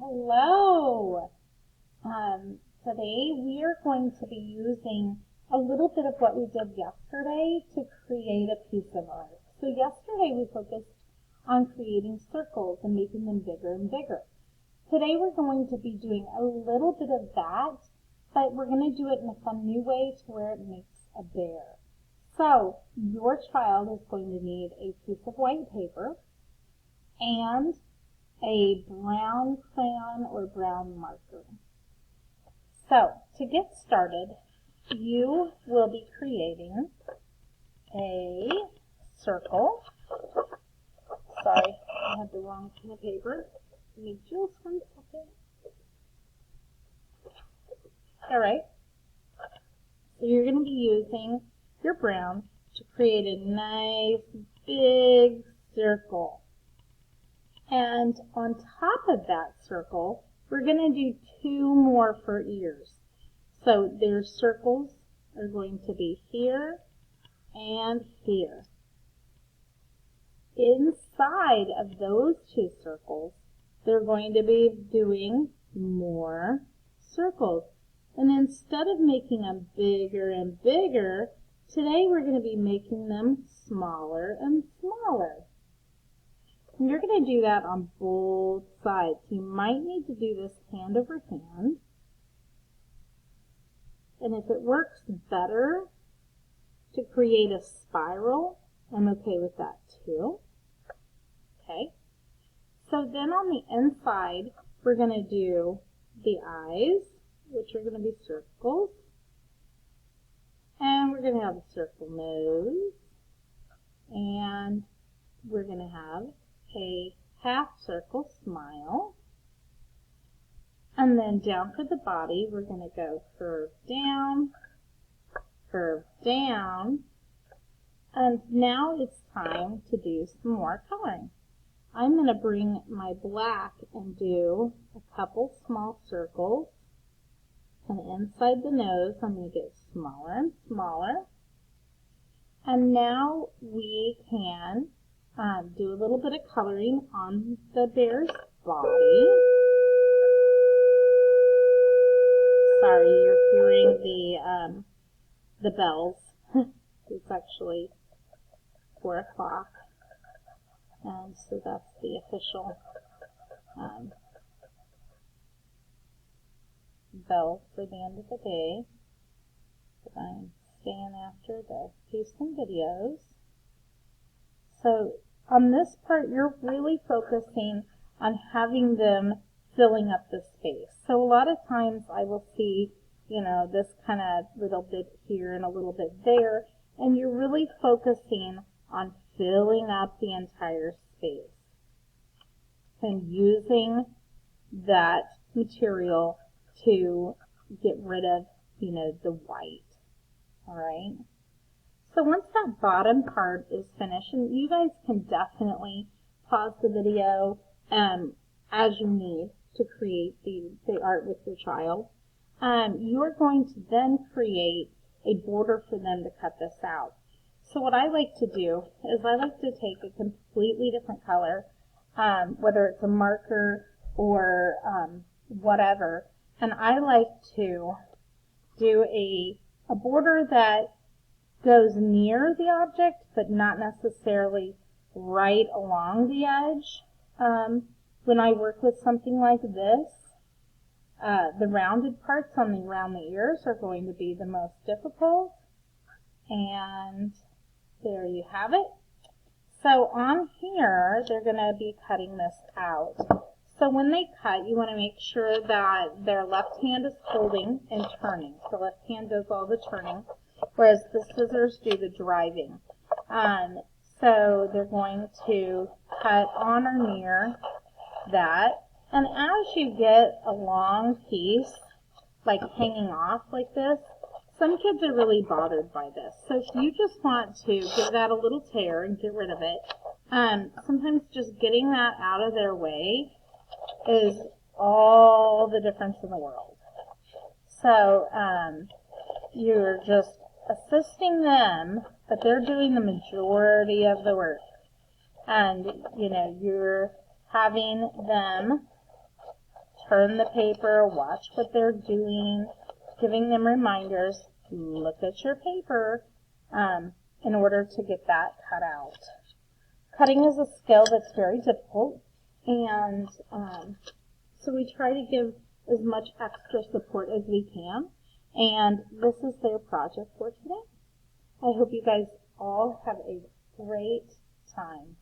Hello! Today we are going to be using a little bit of what we did yesterday to create a piece of art. So yesterday we focused on creating circles and making them bigger and bigger. Today we're going to be doing a little bit of that, but we're going to do it in a fun new way to where it makes a bear. So your child is going to need a piece of white paper and a brown crayon or brown marker. So, to get started, you will be creating a circle. Sorry, I had the wrong kind of paper. Give me just 1 second. Alright, so you're going to be using your brown to create a nice big circle. And on top of that circle, we're going to do 2 more for ears. So their circles are going to be here and here. Inside of those 2 circles, they're going to be doing more circles. And instead of making them bigger and bigger, today we're going to be making them smaller and smaller. And you're going to do that on both sides. You might need to do this hand over hand. And if it works better to create a spiral, I'm okay with that too. Okay. So then on the inside, we're going to do the eyes, which are going to be circles. And we're going to have a circle nose. And we're going to have a half circle smile. And then down for the body, we're going to go curve down, and now it's time to do some more coloring. I'm going to bring my black and do a couple small circles, and inside the nose I'm going to get smaller and smaller. And now we can do a little bit of coloring on the bear's body. Sorry, you're hearing the bells. It's actually 4 o'clock, and so that's the official bell for the end of the day. But I'm staying after to do some videos. So on this part, you're really focusing on having them filling up the space. So a lot of times I will see, this kind of little bit here and a little bit there, and you're really focusing on filling up the entire space and using that material to get rid of, the white. All right. So once that bottom part is finished, and you guys can definitely pause the video as you need to create the art with your child, you are going to then create a border for them to cut this out. So what I like to do is I like to take a completely different color, whether it's a marker or whatever, and I like to do a border that goes near the object, but not necessarily right along the edge. When I work with something like this, the rounded parts around the ears are going to be the most difficult. And there you have it. So on here, they're going to be cutting this out. So when they cut, you want to make sure that their left hand is holding and turning. The left hand does all the turning, whereas the scissors do the driving. So they're going to cut on or near that. And as you get a long piece, like hanging off like this, some kids are really bothered by this. So if you just want to give that a little tear and get rid of it, sometimes just getting that out of their way is all the difference in the world. So you're just assisting them, but they're doing the majority of the work. And, you're having them turn the paper, watch what they're doing, giving them reminders, look at your paper, in order to get that cut out. Cutting is a skill that's very difficult, and so we try to give as much extra support as we can, and this is their project for today. I hope you guys all have a great time.